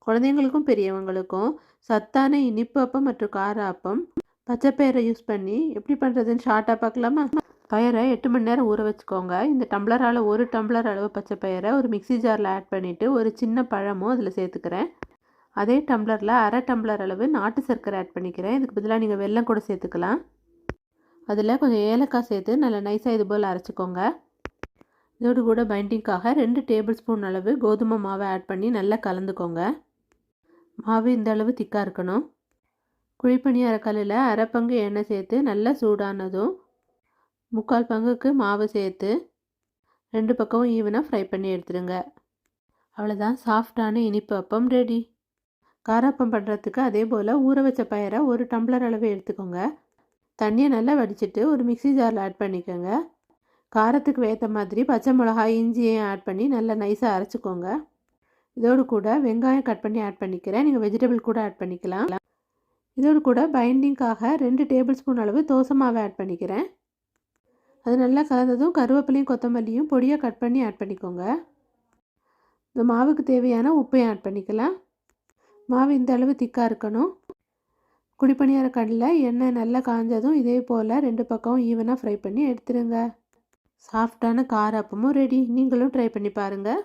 குழந்தைங்களுக்கும் பெரியவங்களுக்கும் சத்தான இனிப்பு அப்பம் மற்றும் கார அப்பம் பச்சைப்பயிரை யூஸ் பண்ணி எப்படி பண்ணுறதுன்னு ஷார்ட்டாக பார்க்கலாமா? பயிரை 8 மணி நேரம் ஊற வச்சுக்கோங்க. இந்த டம்ளரால் 1 டம்ளர் அளவு பச்சைப்பயிரை ஒரு மிக்ஸி ஜாரில் ஆட் பண்ணிவிட்டு ஒரு சின்ன பழமும் அதில் சேர்த்துக்கிறேன். அதே டம்ளரில் அரை டம்ளர் அளவு நாட்டு சர்க்கரை ஆட் பண்ணிக்கிறேன். இதுக்கு பதிலாக நீங்கள் வெல்லம் கூட சேர்த்துக்கலாம். அதில் கொஞ்சம் ஏலக்காய் சேர்த்து நல்லா நைஸாக இது போல் அரைச்சிக்கோங்க. இதோடு கூட பைண்டிங்காக 2 டேபிள் ஸ்பூன் அளவு கோதுமை மாவை ஆட் பண்ணி நல்லா கலந்துக்கோங்க. மாவு இந்த அளவு திக்காக இருக்கணும். குழிப்பணியார கல்லில் அரை பங்கு எண்ணெய் சேர்த்து நல்லா சூடானதும் 3/4 பங்குக்கு மாவு சேர்த்து 2 பக்கமும் ஈவனாக ஃப்ரை பண்ணி எடுத்துடுங்க. அவ்வளோதான், சாஃப்டான இனிப்பு அப்பம் ரெடி. காரப்பம் பண்ணுறதுக்கு அதே போல் ஊற வச்ச பயிரை 1 டம்ளர் அளவு எடுத்துக்கோங்க. தண்ணியை நல்லா வடிச்சிட்டு ஒரு மிக்ஸி ஜாரில் ஆட் பண்ணிக்கோங்க. காரத்துக்கு ஏற்ற மாதிரி பச்சை மிளகாய் இஞ்சியையும் ஆட் பண்ணி நல்லா நைஸாக அரைச்சிக்கோங்க. இதோடு கூட வெங்காயம் கட் பண்ணி ஆட் பண்ணிக்கிறேன். நீங்கள் வெஜிடபிள் கூட ஆட் பண்ணிக்கலாம். இதோடு கூட பைண்டிங்காக 2 டேபிள் ஸ்பூன் அளவு தோசை மாவை ஆட் பண்ணிக்கிறேன். அது நல்லா கலந்ததும் கருவேப்பிலையும் கொத்தமல்லியும் பொடியாக கட் பண்ணி ஆட் பண்ணிக்கோங்க. இந்த மாவுக்கு தேவையான உப்பையும் ஆட் பண்ணிக்கலாம். மாவு இந்த அளவு திக்காக இருக்கணும். குழிப்பணியார கல்லில் எண்ணெய் நல்லா காஞ்சதும் இதே போல் 2 பக்கமும் ஈவனாக ஃப்ரை பண்ணி எடுத்துருங்க. சாஃப்டான கார அப்பமும் ரெடி. நீங்களும் ட்ரை பண்ணி பாருங்கள்.